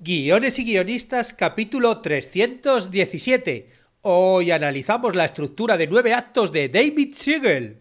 Guiones y guionistas, capítulo 317. Hoy analizamos la estructura de 9 actos de David Siegel.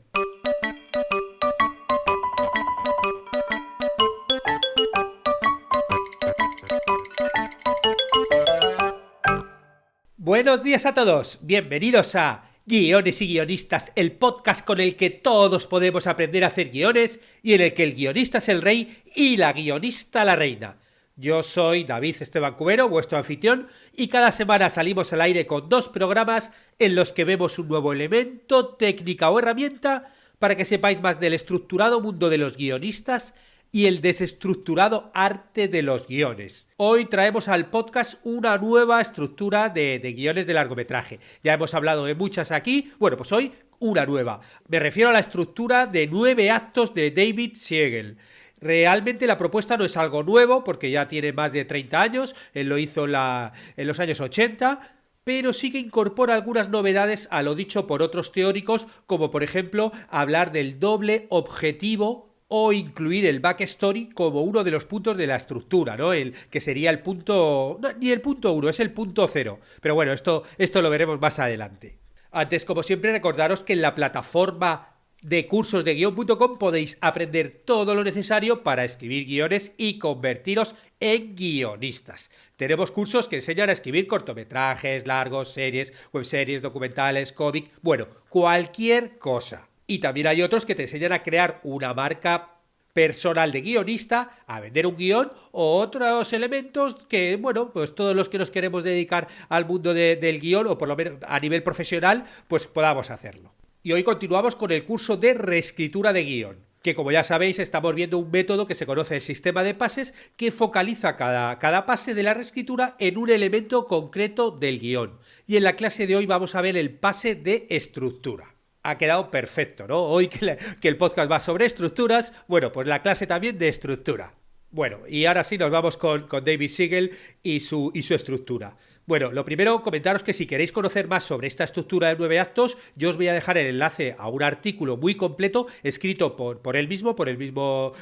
Buenos días a todos, bienvenidos a Guiones y guionistas, el podcast con el que todos podemos aprender a hacer guiones y en el que el guionista es el rey y la guionista la reina. Yo soy David Esteban Cubero, vuestro anfitrión, y cada semana salimos al aire con 2 programas en los que vemos un nuevo elemento, técnica o herramienta para que sepáis más del estructurado mundo de los guionistas y el desestructurado arte de los guiones. Hoy traemos al podcast una nueva estructura de guiones de largometraje. Ya hemos hablado de muchas aquí, bueno, pues hoy una nueva. Me refiero a la estructura de 9 actos de David Siegel. Realmente la propuesta no es algo nuevo, porque ya tiene más de 30 años, él lo hizo en los años 80, pero sí que incorpora algunas novedades a lo dicho por otros teóricos, como por ejemplo hablar del doble objetivo o incluir el backstory como uno de los puntos de la estructura, ¿no? El que sería el punto... No, ni el punto 1, es el punto 0. Pero bueno, esto lo veremos más adelante. Antes, como siempre, recordaros que en la plataforma de cursos de guion.com podéis aprender todo lo necesario para escribir guiones y convertiros en guionistas. Tenemos cursos que enseñan a escribir cortometrajes, largos, series, webseries, documentales, cómic, bueno, cualquier cosa. Y también hay otros que te enseñan a crear una marca personal de guionista, a vender un guión o otros elementos que, bueno, pues todos los que nos queremos dedicar al mundo del guión o por lo menos a nivel profesional, pues podamos hacerlo. Y hoy continuamos con el curso de reescritura de guión, que como ya sabéis estamos viendo un método que se conoce el sistema de pases que focaliza cada pase de la reescritura en un elemento concreto del guión. Y en la clase de hoy vamos a ver el pase de estructura. Ha quedado perfecto, ¿no? Hoy que el podcast va sobre estructuras, bueno, pues la clase también de estructura. Bueno, y ahora sí nos vamos con David Siegel y su estructura. Bueno, lo primero, comentaros que si queréis conocer más sobre esta estructura de 9 actos, yo os voy a dejar el enlace a un artículo muy completo escrito por el mismo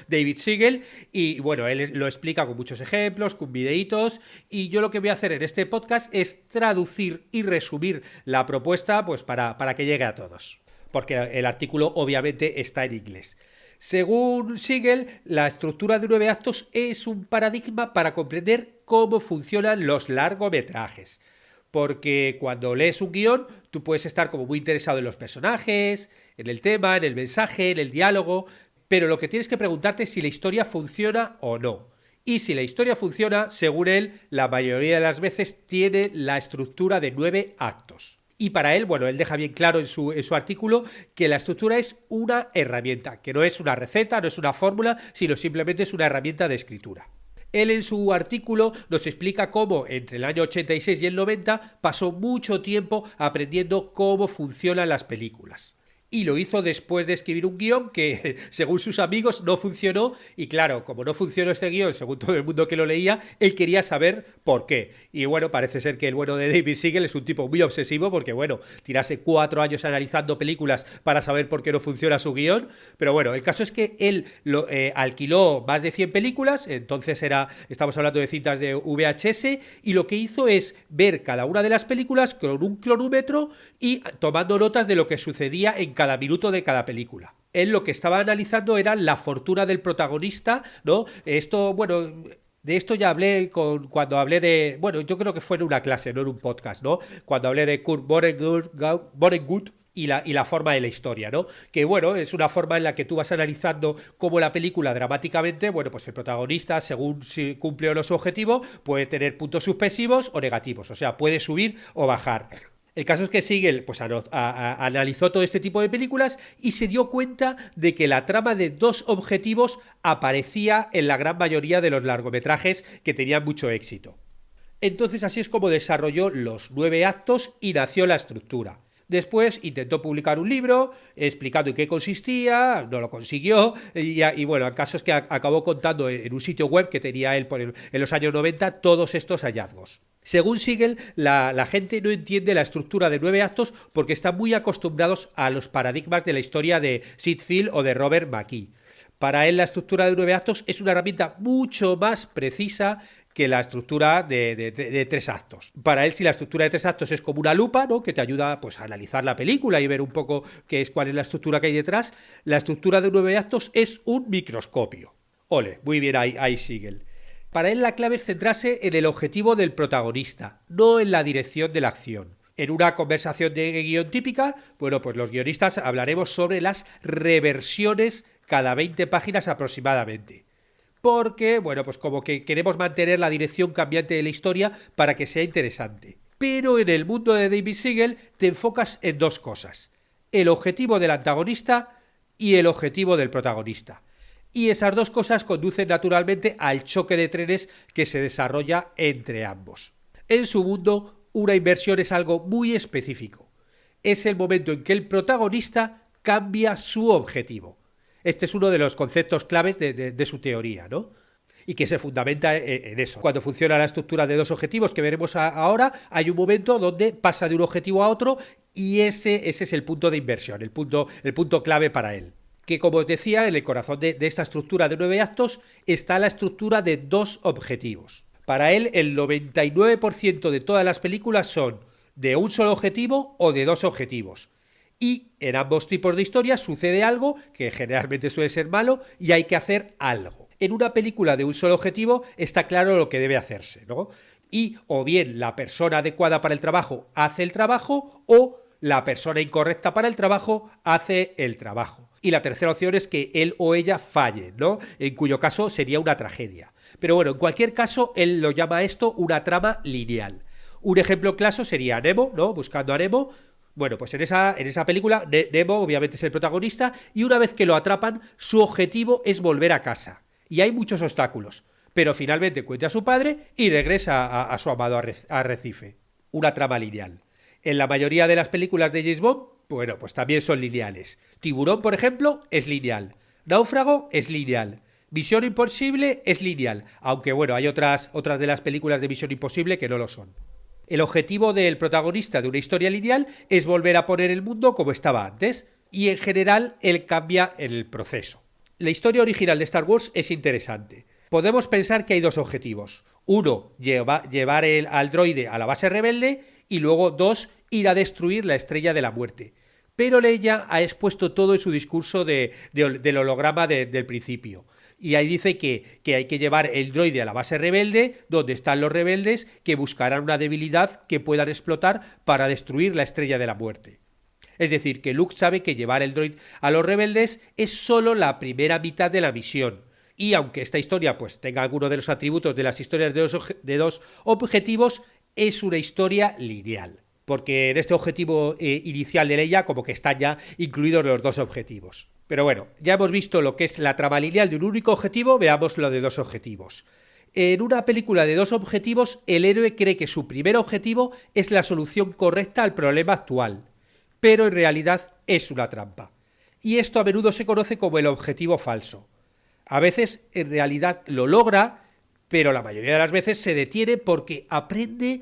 David Siegel, y bueno, él lo explica con muchos ejemplos, con videitos, y yo lo que voy a hacer en este podcast es traducir y resumir la propuesta pues para que llegue a todos, porque el artículo obviamente está en inglés. Según Siegel, la estructura de 9 actos es un paradigma para comprender cómo funcionan los largometrajes. Porque cuando lees un guión, tú puedes estar como muy interesado en los personajes, en el tema, en el mensaje, en el diálogo, pero lo que tienes que preguntarte es si la historia funciona o no. Y si la historia funciona, según él, la mayoría de las veces tiene la estructura de 9 actos. Y para él, bueno, él deja bien claro en su artículo que la estructura es una herramienta, que no es una receta, no es una fórmula, sino simplemente es una herramienta de escritura. Él en su artículo nos explica cómo entre el año 86 y el 90 pasó mucho tiempo aprendiendo cómo funcionan las películas. Y lo hizo después de escribir un guión que, según sus amigos, no funcionó. Y claro, como no funcionó este guión, según todo el mundo que lo leía, él quería saber por qué. Y bueno, parece ser que el bueno de David Siegel es un tipo muy obsesivo porque, bueno, tirarse 4 años analizando películas para saber por qué no funciona su guión. Pero bueno, el caso es que él alquiló más de 100 películas, entonces estamos hablando de cintas de VHS, y lo que hizo es ver cada una de las películas con un cronómetro y tomando notas de lo que sucedía en cada minuto de cada película. Él lo que estaba analizando era la fortuna del protagonista, ¿no? Esto, bueno, de esto ya hablé cuando hablé de... Bueno, yo creo que fue en una clase, no en un podcast, ¿no? Cuando hablé de Kurt Vonnegut y la forma de la historia, ¿no? Que bueno, es una forma en la que tú vas analizando cómo la película dramáticamente, bueno, pues el protagonista, según si cumple o no su objetivo, puede tener puntos suspensivos o negativos, o sea, puede subir o bajar. El caso es que Siegel pues, analizó todo este tipo de películas y se dio cuenta de que la trama de 2 objetivos aparecía en la gran mayoría de los largometrajes que tenían mucho éxito. Entonces así es como desarrolló los 9 actos y nació la estructura. Después intentó publicar un libro explicando en qué consistía, no lo consiguió, y bueno, el caso es que acabó contando en un sitio web que tenía él en los años 90 todos estos hallazgos. Según Siegel, la gente no entiende la estructura de 9 actos porque están muy acostumbrados a los paradigmas de la historia de Sid Field o de Robert McKee. Para él la estructura de 9 actos es una herramienta mucho más precisa que la estructura de 3 actos. Para él, si la estructura de 3 actos es como una lupa, ¿no?, que te ayuda pues, a analizar la película y ver un poco cuál es la estructura que hay detrás, la estructura de 9 actos es un microscopio. Ole, muy bien ahí Siegel. Para él la clave es centrarse en el objetivo del protagonista, no en la dirección de la acción. En una conversación de guión típica, bueno, pues los guionistas hablaremos sobre las reversiones cada 20 páginas aproximadamente. Porque, bueno, pues como que queremos mantener la dirección cambiante de la historia para que sea interesante. Pero en el mundo de David Siegel te enfocas en 2 cosas: el objetivo del antagonista y el objetivo del protagonista. Y esas 2 cosas conducen naturalmente al choque de trenes que se desarrolla entre ambos. En su mundo, una inversión es algo muy específico. Es el momento en que el protagonista cambia su objetivo. Este es uno de los conceptos claves de su teoría, ¿no? Y que se fundamenta en eso. Cuando funciona la estructura de 2 objetivos que veremos ahora, hay un momento donde pasa de un objetivo a otro y ese es el punto de inversión, el punto clave para él. Que, como os decía, en el corazón de esta estructura de 9 actos está la estructura de 2 objetivos. Para él, el 99% de todas las películas son de un solo objetivo o de 2 objetivos. Y en ambos tipos de historias sucede algo que generalmente suele ser malo y hay que hacer algo. En una película de un solo objetivo está claro lo que debe hacerse, ¿no? Y o bien la persona adecuada para el trabajo hace el trabajo o la persona incorrecta para el trabajo hace el trabajo. Y la tercera opción es que él o ella falle, ¿no? En cuyo caso sería una tragedia. Pero bueno, en cualquier caso, él lo llama esto una trama lineal. Un ejemplo claro sería Nemo, ¿no? Buscando a Nemo. Bueno, pues en esa película, Nemo obviamente es el protagonista y una vez que lo atrapan, su objetivo es volver a casa. Y hay muchos obstáculos, pero finalmente encuentra a su padre y regresa a su amado arrecife. Una trama lineal. En la mayoría de las películas de James Bond, bueno, pues también son lineales. Tiburón, por ejemplo, es lineal. Náufrago es lineal. Misión Imposible es lineal, aunque bueno, hay otras de las películas de Misión Imposible que no lo son. El objetivo del protagonista de una historia lineal es volver a poner el mundo como estaba antes, y en general él cambia en el proceso. La historia original de Star Wars es interesante. Podemos pensar que hay 2 objetivos. Uno, llevar al droide a la base rebelde, y luego 2, ir a destruir la Estrella de la Muerte. Pero Leia ha expuesto todo en su discurso del holograma del principio. Y ahí dice que hay que llevar el droide a la base rebelde, donde están los rebeldes que buscarán una debilidad que puedan explotar para destruir la Estrella de la Muerte. Es decir, que Luke sabe que llevar el droid a los rebeldes es solo la primera mitad de la misión. Y aunque esta historia pues tenga algunos de los atributos de las historias de 2 objetivos, es una historia lineal. Porque en este objetivo inicial de Leia como que están ya incluidos los 2 objetivos. Pero bueno, ya hemos visto lo que es la trama lineal de un único objetivo, veamos lo de 2 objetivos. En una película de 2 objetivos, el héroe cree que su primer objetivo es la solución correcta al problema actual, pero en realidad es una trampa. Y esto a menudo se conoce como el objetivo falso. A veces en realidad lo logra, pero la mayoría de las veces se detiene porque aprende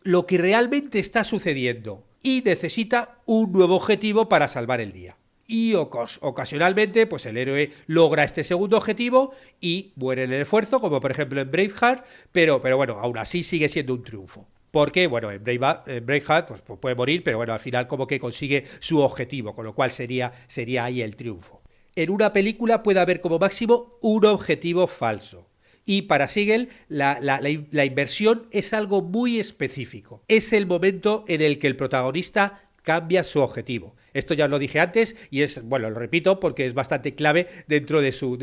lo que realmente está sucediendo y necesita un nuevo objetivo para salvar el día. Y ocasionalmente pues el héroe logra este segundo objetivo y muere en el esfuerzo, como por ejemplo en Braveheart, pero bueno, aún así sigue siendo un triunfo. Porque, bueno, en Braveheart pues puede morir, pero bueno, al final como que consigue su objetivo, con lo cual sería ahí el triunfo. En una película puede haber como máximo un objetivo falso. Y para Siegel, la inversión es algo muy específico. Es el momento en el que el protagonista cambia su objetivo. Esto ya lo dije antes y lo repito porque es bastante clave dentro de su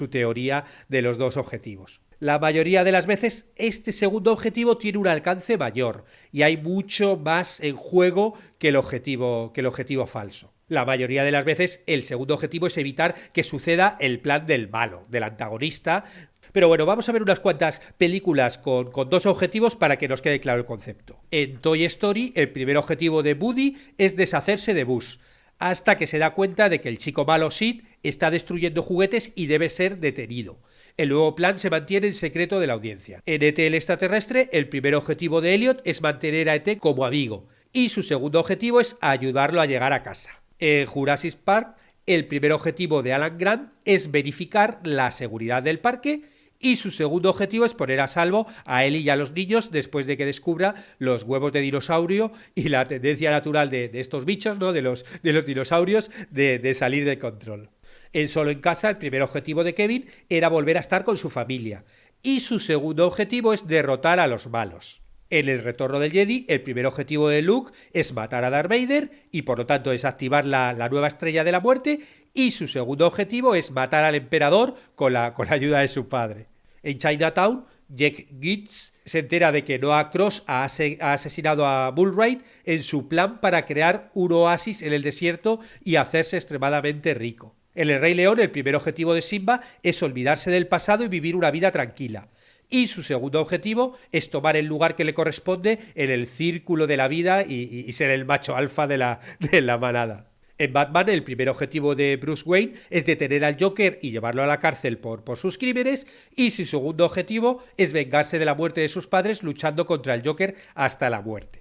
teoría de los 2 objetivos. La mayoría de las veces este segundo objetivo tiene un alcance mayor y hay mucho más en juego que el objetivo falso. La mayoría de las veces el segundo objetivo es evitar que suceda el plan del malo, del antagonista. Pero bueno, vamos a ver unas cuantas películas con 2 objetivos para que nos quede claro el concepto. En Toy Story, el primer objetivo de Woody es deshacerse de Buzz, hasta que se da cuenta de que el chico malo Sid está destruyendo juguetes y debe ser detenido. El nuevo plan se mantiene en secreto de la audiencia. En E.T. el extraterrestre, el primer objetivo de Elliot es mantener a E.T. como amigo, y su segundo objetivo es ayudarlo a llegar a casa. En Jurassic Park, el primer objetivo de Alan Grant es verificar la seguridad del parque, Y su segundo objetivo es poner a salvo a él y a los niños después de que descubra los huevos de dinosaurio y la tendencia natural de estos bichos, ¿no? de los dinosaurios, de salir de control. En Solo en Casa, el primer objetivo de Kevin era volver a estar con su familia. Y su segundo objetivo es derrotar a los malos. En El Retorno del Jedi, el primer objetivo de Luke es matar a Darth Vader y por lo tanto desactivar la nueva estrella de la muerte, y su segundo objetivo es matar al emperador con la ayuda de su padre. En Chinatown, Jack Gitz se entera de que Noah Cross ha asesinado a Bullraid en su plan para crear un oasis en el desierto y hacerse extremadamente rico. En El Rey León, el primer objetivo de Simba es olvidarse del pasado y vivir una vida tranquila. Y su segundo objetivo es tomar el lugar que le corresponde en el círculo de la vida y ser el macho alfa de la manada. En Batman, el primer objetivo de Bruce Wayne es detener al Joker y llevarlo a la cárcel por sus crímenes, y su segundo objetivo es vengarse de la muerte de sus padres luchando contra el Joker hasta la muerte.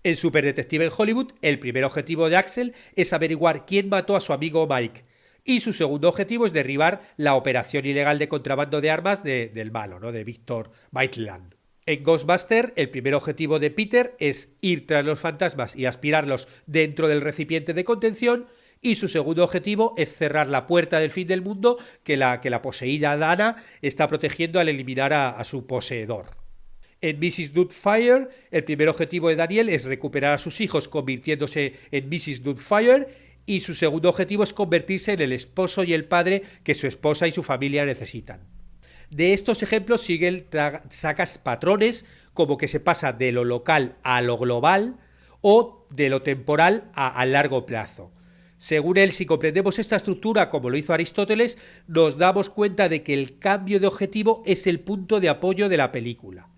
En Superdetective en Hollywood, el primer objetivo de Axel es averiguar quién mató a su amigo Mike, y su segundo objetivo es derribar la operación ilegal de contrabando de armas del malo, ¿no? de Victor Maitland. En Ghostbuster, el primer objetivo de Peter es ir tras los fantasmas y aspirarlos dentro del recipiente de contención, y su segundo objetivo es cerrar la puerta del fin del mundo que la poseída Dana está protegiendo al eliminar a su poseedor. En Mrs. Doubtfire, el primer objetivo de Daniel es recuperar a sus hijos convirtiéndose en Mrs. Doubtfire, y su segundo objetivo es convertirse en el esposo y el padre que su esposa y su familia necesitan. De estos ejemplos siguen sacas patrones como que se pasa de lo local a lo global o de lo temporal a largo plazo. Según él, si comprendemos esta estructura como lo hizo Aristóteles, nos damos cuenta de que el cambio de objetivo es el punto de apoyo de la película.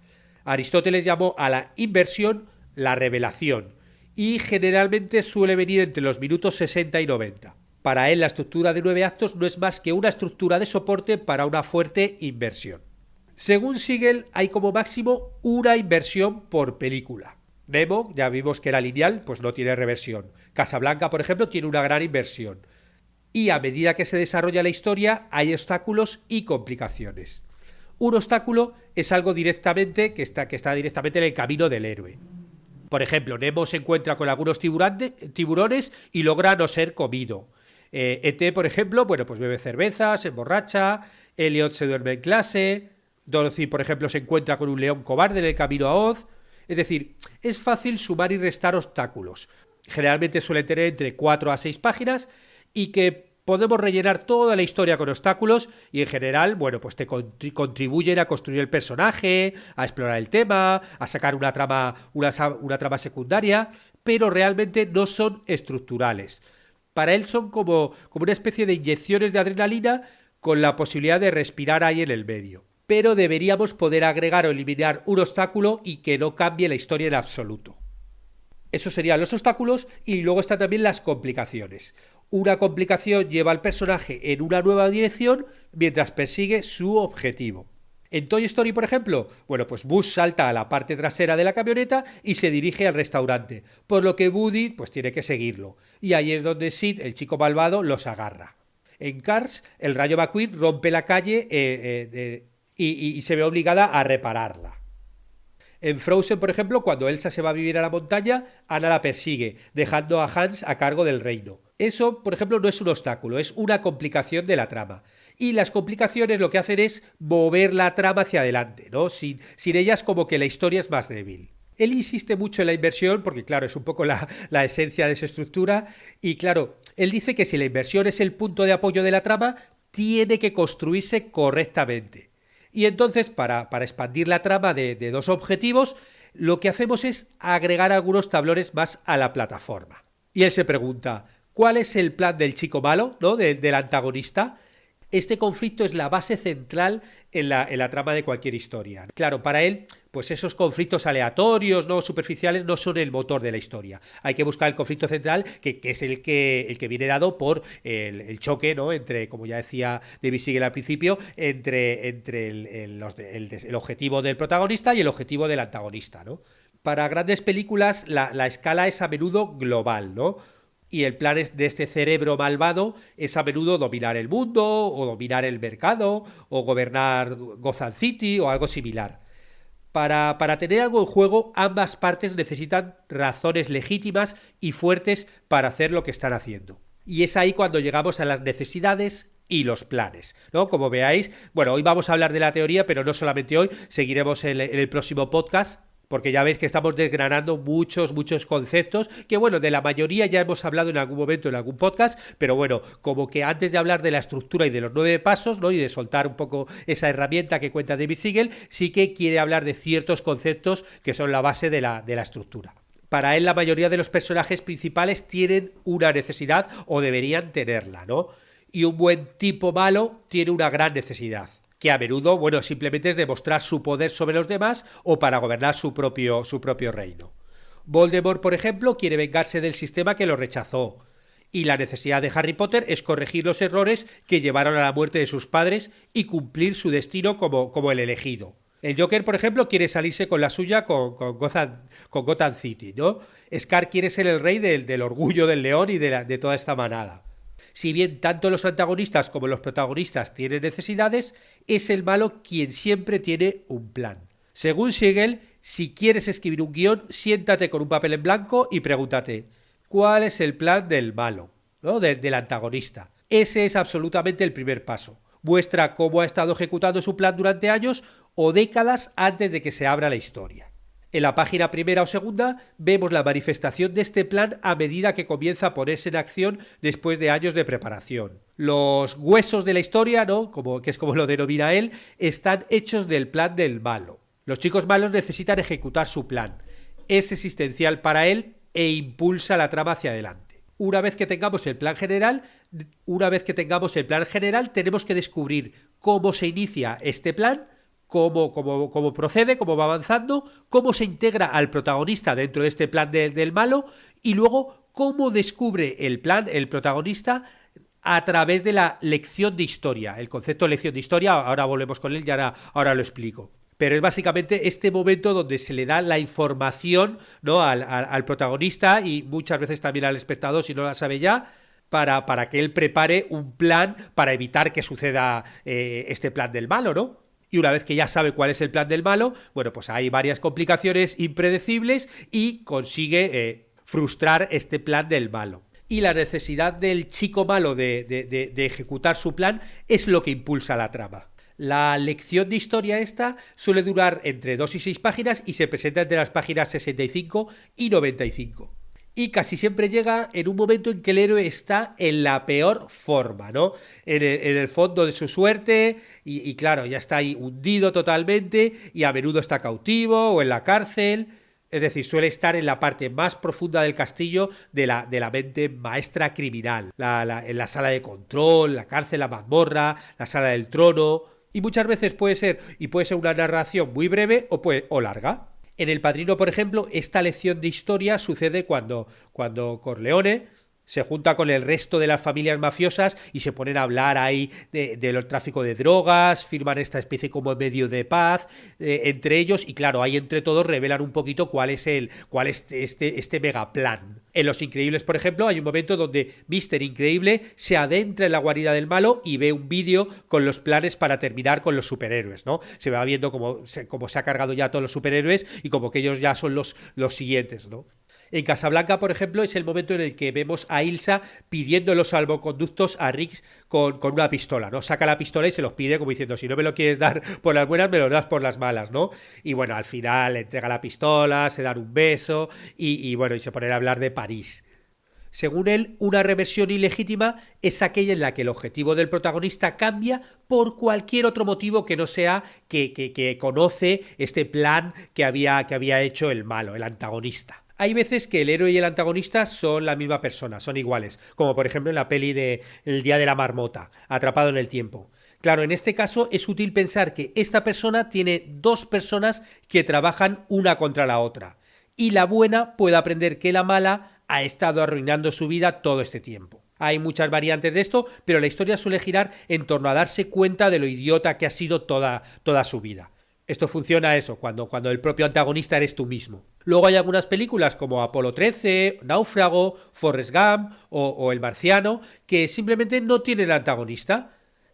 Aristóteles llamó a la inversión la revelación, y generalmente suele venir entre los minutos 60 y 90. Para él, la estructura de 9 actos no es más que una estructura de soporte para una fuerte inversión. Según Siegel, hay como máximo una inversión por película. Nemo, ya vimos que era lineal, pues no tiene reversión. Casablanca, por ejemplo, tiene una gran inversión. Y a medida que se desarrolla la historia, hay obstáculos y complicaciones. Un obstáculo es algo directamente que está directamente en el camino del héroe. Por ejemplo, Nemo se encuentra con algunos tiburones y logra no ser comido. E.T., por ejemplo, pues bebe cerveza, se emborracha. Elliot se duerme en clase. Dorothy, por ejemplo, se encuentra con un león cobarde en el camino a Oz. Es decir, es fácil sumar y restar obstáculos. Generalmente suelen tener entre 4 a 6 páginas y que podemos rellenar toda la historia con obstáculos y en general, pues te contribuyen a construir el personaje, a explorar el tema, a sacar una trama secundaria, pero realmente no son estructurales. Para él son como una especie de inyecciones de adrenalina con la posibilidad de respirar ahí en el medio. Pero deberíamos poder agregar o eliminar un obstáculo y que no cambie la historia en absoluto. Esos serían los obstáculos, y luego están también las complicaciones. Una complicación lleva al personaje en una nueva dirección mientras persigue su objetivo. En Toy Story, por ejemplo, pues Buzz salta a la parte trasera de la camioneta y se dirige al restaurante, por lo que Woody pues tiene que seguirlo. Y ahí es donde Sid, el chico malvado, los agarra. En Cars, el Rayo McQueen rompe la calle y se ve obligada a repararla. En Frozen, por ejemplo, cuando Elsa se va a vivir a la montaña, Anna la persigue, dejando a Hans a cargo del reino. Eso, por ejemplo, no es un obstáculo, es una complicación de la trama. Y las complicaciones lo que hacen es mover la trama hacia adelante, ¿no? Sin ellas como que la historia es más débil. Él insiste mucho en la inversión porque, claro, es un poco la esencia de su estructura. Y, claro, él dice que si la inversión es el punto de apoyo de la trama, tiene que construirse correctamente. Y entonces, para expandir la trama de 2 objetivos, lo que hacemos es agregar algunos tablones más a la plataforma. Y él se pregunta, ¿cuál es el plan del chico malo, ¿no? del antagonista? Este conflicto es la base central en la trama de cualquier historia. Claro, para él, pues esos conflictos aleatorios, no superficiales, no son el motor de la historia. Hay que buscar el conflicto central, que es el que viene dado por el choque, ¿no? Entre, como ya decía David Siegel al principio, entre el objetivo del protagonista y el objetivo del antagonista, ¿no? Para grandes películas, la escala es a menudo global, ¿no? Y el plan de este cerebro malvado es a menudo dominar el mundo, o dominar el mercado, o gobernar Gotham City, o algo similar. Para tener algo en juego, ambas partes necesitan razones legítimas y fuertes para hacer lo que están haciendo. Y es ahí cuando llegamos a las necesidades y los planes, ¿no? Como veáis, bueno, hoy vamos a hablar de la teoría, pero no solamente hoy, seguiremos en el próximo podcast, porque ya veis que estamos desgranando muchos conceptos, que bueno, de la mayoría ya hemos hablado en algún momento en algún podcast, pero bueno, como que antes de hablar de la estructura y de los 9 pasos, ¿no? Y de soltar un poco esa herramienta que cuenta David Siegel, sí que quiere hablar de ciertos conceptos que son la base de la estructura. Para él, la mayoría de los personajes principales tienen una necesidad o deberían tenerla, ¿no? Y un buen tipo malo tiene una gran necesidad, que a menudo, bueno, simplemente es demostrar su poder sobre los demás o para gobernar su propio reino. Voldemort, por ejemplo, quiere vengarse del sistema que lo rechazó, y la necesidad de Harry Potter es corregir los errores que llevaron a la muerte de sus padres y cumplir su destino como el elegido. El Joker, por ejemplo, quiere salirse con la suya con Gotham City, ¿no? Scar quiere ser el rey del orgullo del león y de toda esta manada. Si bien tanto los antagonistas como los protagonistas tienen necesidades, es el malo quien siempre tiene un plan. Según Siegel, si quieres escribir un guión, siéntate con un papel en blanco y pregúntate, ¿cuál es el plan del malo? ¿No? Del antagonista. Ese es absolutamente el primer paso. Muestra cómo ha estado ejecutando su plan durante años o décadas antes de que se abra la historia. En la página primera o segunda vemos la manifestación de este plan a medida que comienza a ponerse en acción después de años de preparación. Los huesos de la historia, ¿no? Que es como lo denomina él, están hechos del plan del malo. Los chicos malos necesitan ejecutar su plan. Es existencial para él e impulsa la trama hacia adelante. Una vez que tengamos el plan general, tenemos que descubrir cómo se inicia este plan, cómo procede, cómo va avanzando, cómo se integra al protagonista dentro de este plan del malo y luego cómo descubre el plan, el protagonista, a través de la lección de historia. El concepto de lección de historia, ahora volvemos con él y ahora lo explico. Pero es básicamente este momento donde se le da la información, ¿no? al protagonista y muchas veces también al espectador, si no la sabe ya, para que él prepare un plan para evitar que suceda este plan del malo, ¿no? Y una vez que ya sabe cuál es el plan del malo, bueno, pues hay varias complicaciones impredecibles y consigue frustrar este plan del malo. Y la necesidad del chico malo de ejecutar su plan es lo que impulsa la trama. La lección de historia esta suele durar entre 2 y 6 páginas y se presenta entre las páginas 65 y 95. Y casi siempre llega en un momento en que el héroe está en la peor forma, ¿no? En el fondo de su suerte y claro, ya está ahí hundido totalmente y a menudo está cautivo o en la cárcel. Es decir, suele estar en la parte más profunda del castillo de la mente maestra criminal. En la sala de control, la cárcel, la mazmorra, la sala del trono. Y muchas veces puede ser una narración muy breve o larga. En El Padrino, por ejemplo, esta lección de historia sucede cuando Corleone se junta con el resto de las familias mafiosas y se ponen a hablar ahí del tráfico de drogas, firman esta especie como medio de paz entre ellos y claro, ahí entre todos revelan un poquito cuál es este megaplan. En Los Increíbles, por ejemplo, hay un momento donde Mr. Increíble se adentra en la guarida del malo y ve un vídeo con los planes para terminar con los superhéroes, ¿no? Se va viendo cómo se ha cargado ya a todos los superhéroes y como que ellos ya son los siguientes, ¿no? En Casablanca, por ejemplo, es el momento en el que vemos a Ilsa pidiendo los salvoconductos a Riggs con una pistola, ¿no? Saca la pistola y se los pide como diciendo, si no me lo quieres dar por las buenas, me lo das por las malas, ¿no? Y bueno, al final le entrega la pistola, se dan un beso y bueno, y se ponen a hablar de París. Según él, una reversión ilegítima es aquella en la que el objetivo del protagonista cambia por cualquier otro motivo que no sea que conoce este plan que había hecho el malo, el antagonista. Hay veces que el héroe y el antagonista son la misma persona, son iguales, como por ejemplo en la peli de El día de la marmota, Atrapado en el tiempo. Claro, en este caso es útil pensar que esta persona tiene 2 personas que trabajan una contra la otra, y la buena puede aprender que la mala ha estado arruinando su vida todo este tiempo. Hay muchas variantes de esto, pero la historia suele girar en torno a darse cuenta de lo idiota que ha sido toda su vida. Esto funciona cuando el propio antagonista eres tú mismo. Luego hay algunas películas como Apolo 13, Náufrago, Forrest Gump o El Marciano que simplemente no tienen antagonista.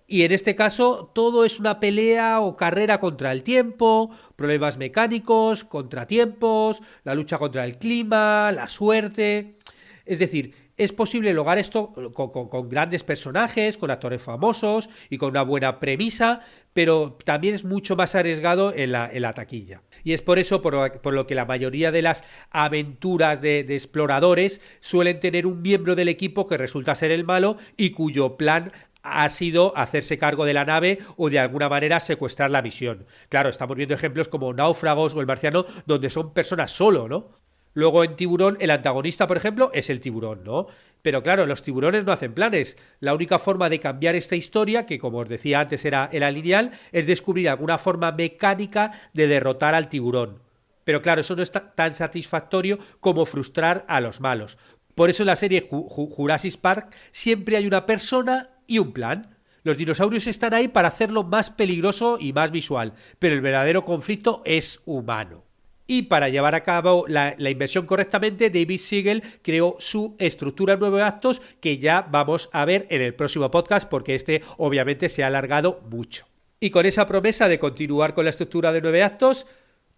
Y en este caso todo es una pelea o carrera contra el tiempo, problemas mecánicos, contratiempos, la lucha contra el clima, la suerte. Es decir, es posible lograr esto con grandes personajes, con actores famosos y con una buena premisa, pero también es mucho más arriesgado en la taquilla. Y es por eso por lo que la mayoría de las aventuras de exploradores suelen tener un miembro del equipo que resulta ser el malo y cuyo plan ha sido hacerse cargo de la nave o de alguna manera secuestrar la misión. Claro, estamos viendo ejemplos como Náufragos o El Marciano, donde son personas solo, ¿no? Luego en Tiburón, el antagonista, por ejemplo, es el tiburón, ¿no? Pero claro, los tiburones no hacen planes. La única forma de cambiar esta historia, que como os decía antes era lineal, es descubrir alguna forma mecánica de derrotar al tiburón. Pero claro, eso no es tan satisfactorio como frustrar a los malos. Por eso en la serie Jurassic Park siempre hay una persona y un plan. Los dinosaurios están ahí para hacerlo más peligroso y más visual, pero el verdadero conflicto es humano. Y para llevar a cabo la inversión correctamente, David Siegel creó su estructura en 9 actos que ya vamos a ver en el próximo podcast porque este obviamente se ha alargado mucho. Y con esa promesa de continuar con la estructura de 9 actos,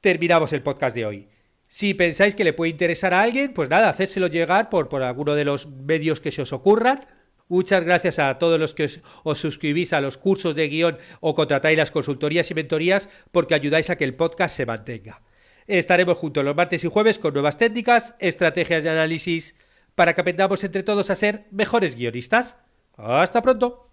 terminamos el podcast de hoy. Si pensáis que le puede interesar a alguien, pues nada, hacérselo llegar por alguno de los medios que se os ocurran. Muchas gracias a todos los que os suscribís a los cursos de guión o contratáis las consultorías y mentorías porque ayudáis a que el podcast se mantenga. Estaremos juntos los martes y jueves con nuevas técnicas, estrategias y análisis para que aprendamos entre todos a ser mejores guionistas. ¡Hasta pronto!